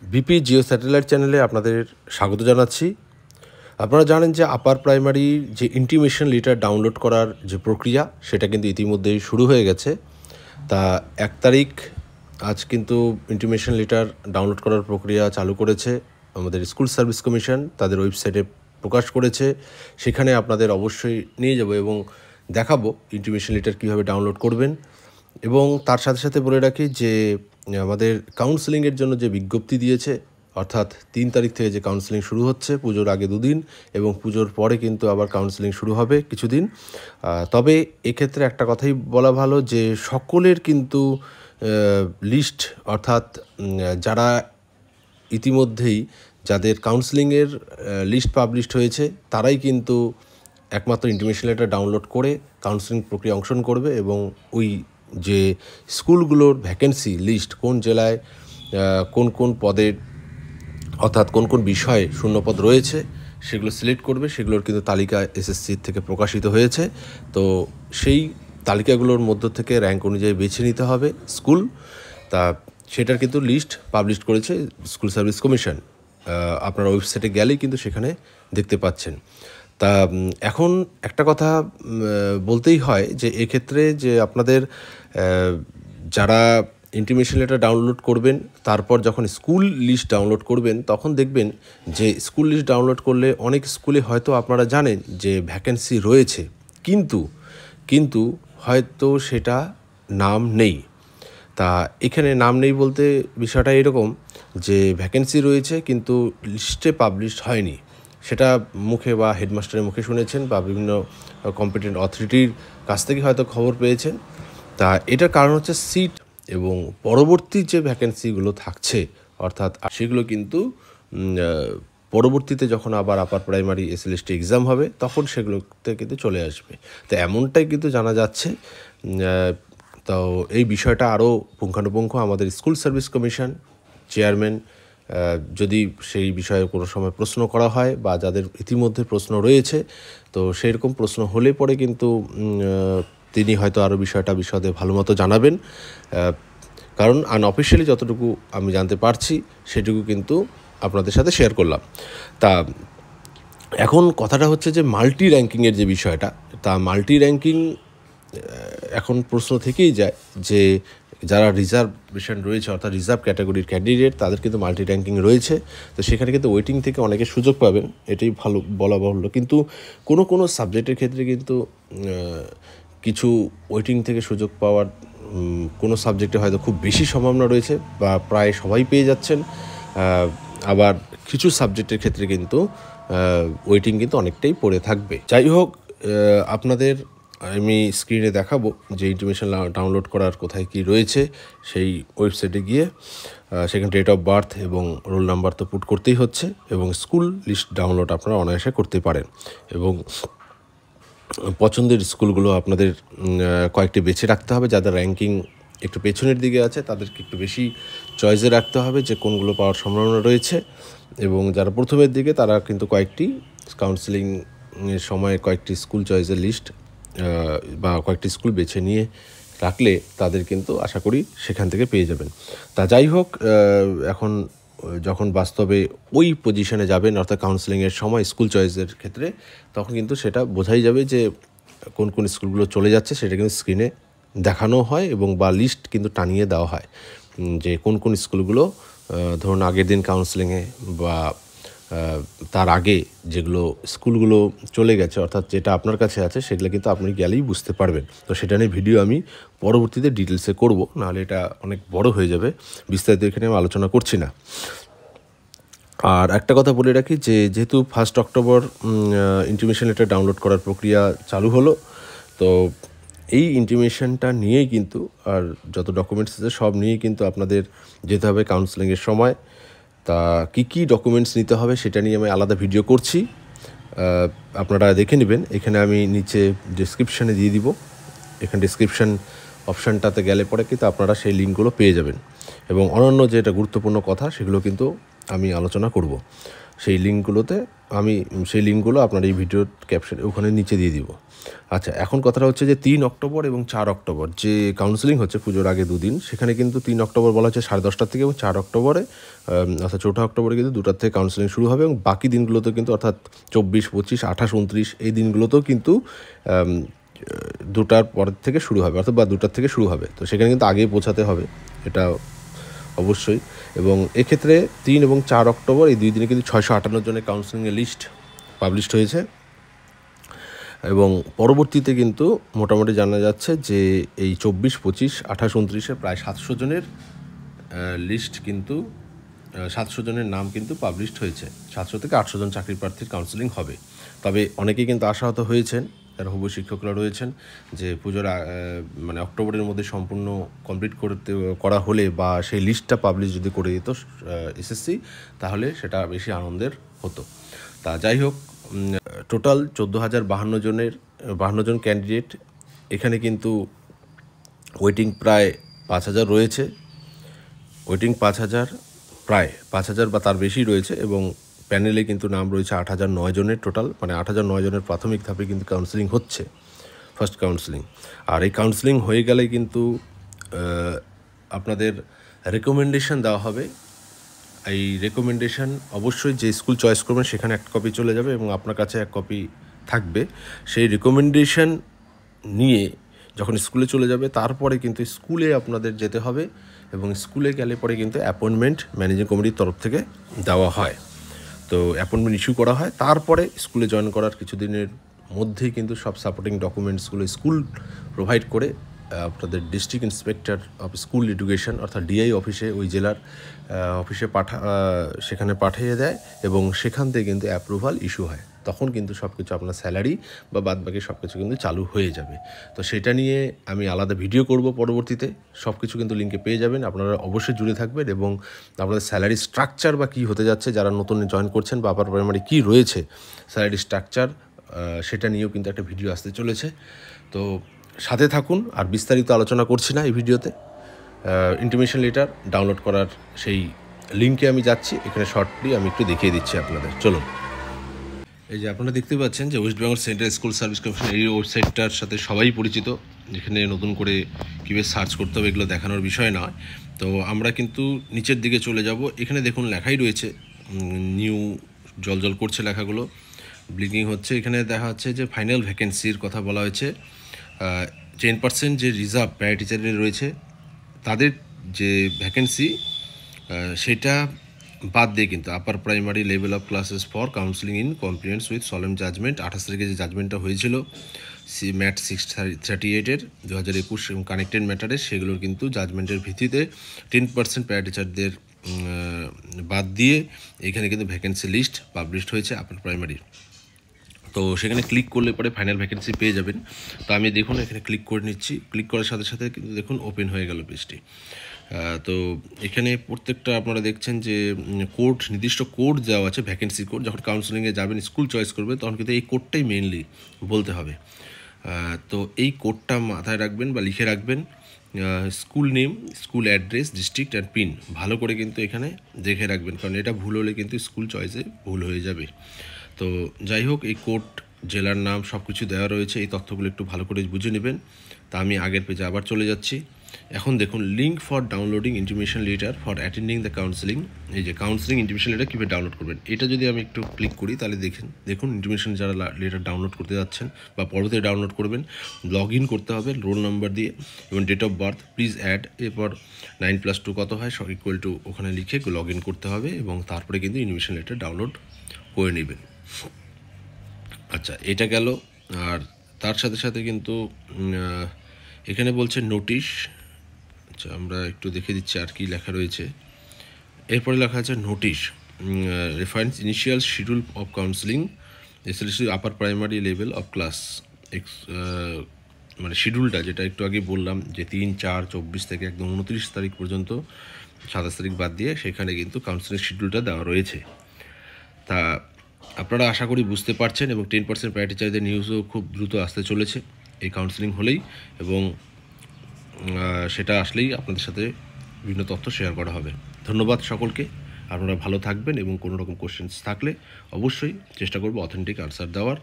BP Jio satellite চ্যানেলে আপনাদের স্বাগত জানাচ্ছি। আপনারা জানেন যে আপার প্রাইমারির যে ইন্টিমেশন লেটার ডাউনলোড করার যে প্রক্রিয়া সেটা কিন্তু ইতিমধ্যেই শুরু হয়ে গেছে। তা 1 তারিখ আজ কিন্তু ইন্টিমেশন লেটার ডাউনলোড করার প্রক্রিয়া চালু করেছে আমাদের স্কুল সার্ভিস কমিশন, তাদের ওয়েবসাইটে প্রকাশ করেছে। সেখানে আপনাদের অবশ্যই নিয়ে যাব এবং দেখাবো ইন্টিমেশন লেটার কীভাবে ডাউনলোড করবেন। এবং তার সাথে সাথে বলে রাখি যে আমাদের কাউন্সেলিংয়ের জন্য যে বিজ্ঞপ্তি দিয়েছে, অর্থাৎ 3 তারিখ থেকে যে কাউন্সেলিং শুরু হচ্ছে, পুজোর আগে 2 দিন এবং পুজোর পরে কিন্তু আবার কাউন্সেলিং শুরু হবে কিছুদিন। তবে এক্ষেত্রে একটা কথাই বলা ভালো যে সকলের কিন্তু লিস্ট, অর্থাৎ যারা ইতিমধ্যেই যাদের কাউন্সেলিংয়ের লিস্ট পাবলিশড হয়েছে তারাই কিন্তু একমাত্র ইন্টিমেশন লেটার ডাউনলোড করে কাউন্সেলিং প্রক্রিয়া অংশগ্রহণ করবে এবং ওই যে স্কুলগুলোর ভ্যাকেন্সি লিস্ট, কোন জেলায় কোন কোন পদের, অর্থাৎ কোন কোন বিষয়ে শূন্যপদ রয়েছে সেগুলো সিলেক্ট করবে। সেগুলোর কিন্তু তালিকা এসএসসির থেকে প্রকাশিত হয়েছে। তো সেই তালিকাগুলোর মধ্য থেকে র্যাঙ্ক অনুযায়ী বেছে নিতে হবে স্কুল। তা সেটার কিন্তু লিস্ট পাবলিশ করেছে স্কুল সার্ভিস কমিশন। আপনার ওয়েবসাইটে গেলেই কিন্তু সেখানে দেখতে পাচ্ছেন। তা এখন একটা কথা বলতেই হয় যে এক্ষেত্রে যে আপনাদের যারা ইন্টিমেশন লেটার ডাউনলোড করবেন, তারপর যখন স্কুল লিস্ট ডাউনলোড করবেন তখন দেখবেন যে স্কুল লিস্ট ডাউনলোড করলে অনেক স্কুলে হয়তো আপনারা জানেন যে ভ্যাকেন্সি রয়েছে, কিন্তু হয়তো সেটা নাম নেই। তা এখানে নাম নেই বলতে বিষয়টা এরকম যে ভ্যাকেন্সি রয়েছে কিন্তু লিস্টে পাবলিশড হয়নি। সেটা মুখে বা হেডমাস্টারের মুখে শুনেছেন বা বিভিন্ন কম্পিটেন্ট অথরিটির কাছ থেকে হয়তো খবর পেয়েছেন। তা এটার কারণ হচ্ছে সিট এবং পরবর্তী যে ভ্যাকেন্সিগুলো থাকছে, অর্থাৎ সেগুলো কিন্তু পরবর্তীতে যখন আবার আপার প্রাইমারি এসএলএসটি এক্সাম হবে তখন সেগুলোতে কিন্তু চলে আসবে। তো এমনটাই কিন্তু জানা যাচ্ছে। তো এই বিষয়টা আরও পুঙ্খানুপুঙ্খ আমাদের স্কুল সার্ভিস কমিশন চেয়ারম্যান, যদি সেই বিষয়ে কোনো সময় প্রশ্ন করা হয় বা যাদের ইতিমধ্যে প্রশ্ন রয়েছে, তো সেই রকম প্রশ্ন হলে পরে কিন্তু তিনি হয়তো আরও বিষয়টা বিশদে ভালো মতো জানাবেন। কারণ আনঅফিশিয়ালি যতটুকু আমি জানতে পারছি সেটুকু কিন্তু আপনাদের সাথে শেয়ার করলাম। তা এখন কথাটা হচ্ছে যে মাল্টি র্যাঙ্কিংয়ের যে বিষয়টা, তা মাল্টি র্যাঙ্কিং এখন প্রশ্ন থেকেই যায় যে যারা রিজার্ভেশন রয়েছে, অর্থাৎ রিজার্ভ ক্যাটাগরির ক্যান্ডিডেট, তাদের কিন্তু মাল্টি র্যাঙ্কিং রয়েছে। তো সেখানে কিন্তু ওয়েটিং থেকে অনেকে সুযোগ পাবেন, এটাই ভালো বলা বাহুল্য। কিন্তু কোনো সাবজেক্টের ক্ষেত্রে কিন্তু কিছু ওয়েটিং থেকে সুযোগ পাওয়ার কোনো সাবজেক্টে হয়তো খুব বেশি সম্ভাবনা রয়েছে বা প্রায় সবাই পেয়ে যাচ্ছেন। আবার কিছু সাবজেক্টের ক্ষেত্রে কিন্তু ওয়েটিং কিন্তু অনেকটাই পড়ে থাকবে। যাই হোক, আপনাদের আমি স্ক্রিনে দেখাবো যে ইন্টিমেশন ডাউনলোড করার কোথায় কি রয়েছে। সেই ওয়েবসাইটে গিয়ে সেখানে ডেট অফ বার্থ এবং রোল নাম্বার তো পুট করতেই হচ্ছে এবং স্কুল লিস্ট ডাউনলোড আপনারা অনায়াসে করতে পারেন। এবং পছন্দের স্কুলগুলো আপনাদের কয়েকটি বেছে রাখতে হবে। যাদের র্যাঙ্কিং একটু পেছনের দিকে আছে তাদেরকে একটু বেশি চয়েসে রাখতে হবে যে কোনগুলো পাওয়ার সম্ভাবনা রয়েছে। এবং যারা প্রথমের দিকে তারা কিন্তু কয়েকটি কাউন্সেলিংয়ের সময় কয়েকটি স্কুল চয়েসের লিস্ট বা কয়েকটি স্কুল বেছে নিয়ে রাখলে তাদের কিন্তু আশা করি সেখান থেকে পেয়ে যাবেন। তা যাই হোক, এখন যখন বাস্তবে ওই পজিশনে যাবেন, অর্থাৎ কাউন্সেলিংয়ের সময় স্কুল চয়েসের ক্ষেত্রে, তখন কিন্তু সেটা বোঝাই যাবে যে কোন কোন স্কুলগুলো চলে যাচ্ছে। সেটা কিন্তু স্ক্রিনে দেখানো হয় এবং বা লিস্ট কিন্তু টানিয়ে দেওয়া হয় যে কোন কোন স্কুলগুলো ধরুন আগের দিন কাউন্সেলিংয়ে বা তার আগে যেগুলো স্কুলগুলো চলে গেছে, অর্থাৎ যেটা আপনার কাছে আছে সেগুলো কিন্তু আপনি গেলেই বুঝতে পারবেন। তো সেটা নিয়ে ভিডিও আমি পরবর্তীতে ডিটেলসে করব, নাহলে এটা অনেক বড় হয়ে যাবে, বিস্তারিত এখানে আমি আলোচনা করছি না। আর একটা কথা বলে রাখি যে যেহেতু 1 অক্টোবর ইন্টিমেশন লেটার ডাউনলোড করার প্রক্রিয়া চালু হলো, তো এই ইন্টিমেশনটা নিয়েই কিন্তু আর যত ডকুমেন্টস আছে সব নিয়েই কিন্তু আপনাদের যেতে হবে কাউন্সেলিংয়ের সময়। তা কী ডকুমেন্টস নিতে হবে সেটা নিয়ে আমি আলাদা ভিডিও করছি, আপনারা দেখে নেবেন। এখানে আমি নিচে ডেসক্রিপশানে দিয়ে দিব। এখানে ডেসক্রিপশান অপশানটাতে গেলে পরে কিন্তু আপনারা সেই লিঙ্কগুলো পেয়ে যাবেন এবং অন্যান্য যেটা গুরুত্বপূর্ণ কথা সেগুলো কিন্তু আমি আলোচনা করব। সেই লিঙ্কগুলোতে আমি সেই লিঙ্কগুলো আপনার এই ভিডিওর ক্যাপশন ওখানে নিচে দিয়ে দিব। আচ্ছা, এখন কথাটা হচ্ছে যে 3 অক্টোবর এবং 4 অক্টোবর যে কাউন্সেলিং হচ্ছে পুজোর আগে দুদিন, সেখানে কিন্তু 3 অক্টোবর বলা হচ্ছে 10:30 থেকে এবং 4 অক্টোবরে অর্থাৎ 4 অক্টোবরে কিন্তু 2টার থেকে কাউন্সেলিং শুরু হবে এবং বাকি দিনগুলোতেও কিন্তু অর্থাৎ 24, 25, 28, 29 এই দিনগুলোতেও কিন্তু 2টার পর থেকে শুরু হবে অর্থাৎ বা 2টার থেকে শুরু হবে। তো সেখানে কিন্তু আগেই পৌঁছাতে হবে, এটা অবশ্যই। এবং এক্ষেত্রে 3 এবং 4 অক্টোবর এই 2 দিনে কিন্তু 658 জনের কাউন্সেলিংয়ের লিস্ট পাবলিশড হয়েছে এবং পরবর্তীতে কিন্তু মোটামুটি জানা যাচ্ছে যে এই 24, 25, 28, 29-এ প্রায় 700 জনের লিস্ট কিন্তু 700 জনের নাম কিন্তু পাবলিশড হয়েছে। 700 থেকে 800 জন চাকরি প্রার্থীর কাউন্সেলিং হবে। তবে অনেকেই কিন্তু আশাহত হয়েছেন, যারা হুবহু শিক্ষকরা রয়েছেন, যে পুজোর মানে অক্টোবরের মধ্যে সম্পূর্ণ কমপ্লিট করা হলে বা সেই লিস্টটা পাবলিশ যদি করে দিত এসএসসি, তাহলে সেটা বেশি আনন্দের হতো। তা যাই হোক, টোটাল 14,052 জন ক্যান্ডিডেট, এখানে কিন্তু ওয়েটিং প্রায় 5,000 রয়েছে। ওয়েটিং 5,000, প্রায় 5,000 বা তার বেশি রয়েছে এবং প্যানেলে কিন্তু নাম রয়েছে 8,009 জনের টোটাল, মানে 8,009 জনের প্রাথমিক ধাপে কিন্তু কাউন্সেলিং হচ্ছে, ফার্স্ট কাউন্সেলিং। আর এই কাউন্সেলিং হয়ে গেলে কিন্তু আপনাদের রেকমেন্ডেশন দেওয়া হবে। এই রেকমেন্ডেশন অবশ্যই যে স্কুল চয়েস করবেন সেখানে একটা কপি চলে যাবে এবং আপনার কাছে এক কপি থাকবে। সেই রেকমেন্ডেশন নিয়ে যখন স্কুলে চলে যাবে তারপরে কিন্তু স্কুলে আপনাদের যেতে হবে এবং স্কুলে গেলে পরে কিন্তু অ্যাপয়েন্টমেন্ট ম্যানেজিং কমিটির তরফ থেকে দেওয়া হয়। তো অ্যাপয়েন্টমেন্ট ইস্যু করা হয়, তারপরে স্কুলে জয়েন করার কিছুদিনের মধ্যেই কিন্তু সব সাপোর্টিং ডকুমেন্টসগুলো স্কুল প্রোভাইড করে আপনাদের district inspector of school education অর্থাৎ ডিআই অফিসে, ওই জেলার অফিসে সেখানে পাঠিয়ে দেয় এবং সেখান থেকে কিন্তু অ্যাপ্রুভাল ইস্যু হয়। তখন কিন্তু সব কিছু আপনার স্যালারি বা বাদবাকি সব কিছু কিন্তু চালু হয়ে যাবে। তো সেটা নিয়ে আমি আলাদা ভিডিও করব পরবর্তীতে, সব কিছু কিন্তু লিঙ্কে পেয়ে যাবেন। আপনারা অবশ্যই জুড়ে থাকবেন এবং আপনাদের স্যালারি স্ট্রাকচার বা কী হতে যাচ্ছে, যারা নতুন জয়েন করছেন বা আপার প্রাইমারি কী রয়েছে স্যালারি স্ট্রাকচার, সেটা নিয়েও কিন্তু একটা ভিডিও আসতে চলেছে। তো সাথে থাকুন, আর বিস্তারিত আলোচনা করছি না এই ভিডিওতে। ইন্টিমেশন লেটার ডাউনলোড করার সেই লিঙ্কে আমি যাচ্ছি, এখানে শর্টলি আমি একটু দেখিয়ে দিচ্ছি আপনাদের। চলুন। এই যে আপনারা দেখতে পাচ্ছেন যে West Bengal central school service commission, এই ওয়েবসাইটটার সাথে সবাই পরিচিত। এখানে নতুন করে কীভাবে সার্চ করতে হবে এগুলো দেখানোর বিষয় নয়। তো আমরা কিন্তু নিচের দিকে চলে যাব। এখানে দেখুন লেখাই রয়েছে, নিউ জল করছে লেখাগুলো, ব্লিঙ্কিং হচ্ছে। এখানে দেখা যাচ্ছে যে ফাইনাল ভ্যাকেন্সির কথা বলা হয়েছে। 10% যে রিজার্ভ প্যারা টিচারের রয়েছে তাদের যে ভ্যাকেন্সি, সেটা বাদ দিয়ে কিন্তু upper primary level of classes for counselling in compliance with সলেম জাজমেন্ট 28 তারিখে যে জাজমেন্টটা হয়েছিল ম্যাট 638-এর 2021 এবং কানেক্টেড ম্যাটারে, সেগুলোর কিন্তু জাজমেন্টের ভিত্তিতে 10% প্যারা টিচারদের বাদ দিয়ে এখানে কিন্তু ভ্যাকেন্সি লিস্ট পাবলিশড হয়েছে আপার প্রাইমারির। তো সেখানে ক্লিক করলে পরে ফাইনাল ভ্যাকেন্সি পেয়ে যাবেন। তো আমি দেখুন এখানে ক্লিক করে নিচ্ছি, ক্লিক করার সাথে সাথে কিন্তু দেখুন ওপেন হয়ে গেল পেজটি। তো এখানে প্রত্যেকটা আপনারা দেখছেন যে কোড, নির্দিষ্ট কোড দেওয়া আছে, ভ্যাকেন্সি কোড। যখন কাউন্সেলিংয়ে যাবেন, স্কুল চয়েস করবে, তখন কিন্তু এই কোডটাই মেইনলি বলতে হবে। তো এই কোডটা মাথায় রাখবেন বা লিখে রাখবেন। School name, school address, district and pin ভালো করে কিন্তু এখানে দেখে রাখবেন, কারণ এটা ভুল হলে কিন্তু স্কুল চয়েসে ভুল হয়ে যাবে। তো যাই হোক, এই কোড, জেলার নাম সব কিছু দেওয়া রয়েছে, এই তথ্যগুলো একটু ভালো করে বুঝে নেবেন। তা আমি আগের পেজে আবার চলে যাচ্ছি। এখন দেখুন link for downloading intimation letter for attending the counselling. এই যে কাউন্সেলিং ইন্টিমেশন লেটার কীভাবে ডাউনলোড করবেন, এটা যদি আমি একটু ক্লিক করি তাহলে দেখুন ইন্টিমেশন যারা লেটার ডাউনলোড করতে যাচ্ছেন বা পরবর্তীতে ডাউনলোড করবেন, লগ ইন করতে হবে রোল নাম্বার দিয়ে এবং date of birth please add, এরপর 9+2 কত হয় ইকুয়াল টু ওখানে লিখে লগ ইন করতে হবে এবং তারপরে কিন্তু ইন্টিমেশন লেটার ডাউনলোড করে নেবেন। আচ্ছা, এটা গেল। আর তার সাথে সাথে কিন্তু এখানে বলছে নোটিশ। আচ্ছা, আমরা একটু দেখে দিচ্ছি আর কি লেখা রয়েছে। এরপরে লেখা আছে notice reference initial schedule of counselling SLC upper primary level of class, মানে শিডিউলটা যেটা একটু আগে বললাম যে 3, 4, 24 থেকে একদম 29 তারিখ পর্যন্ত, 27 তারিখ বাদ দিয়ে সেখানে কিন্তু কাউন্সেলিং শিডিউলটা দেওয়া রয়েছে। তা আপনারা আশা করি বুঝতে পারছেন এবং 10% প্যারা টিচারদের নিউজও খুব দ্রুত আসতে চলেছে এই কাউন্সেলিং হলেই, এবং সেটা আসলেই আপনাদের সাথে বিভিন্ন তথ্য শেয়ার করা হবে। ধন্যবাদ সকলকে। আপনারা ভালো থাকবেন এবং কোনো রকম কোশ্চেন্স থাকলে অবশ্যই চেষ্টা করব অথেন্টিক আনসার দেওয়ার।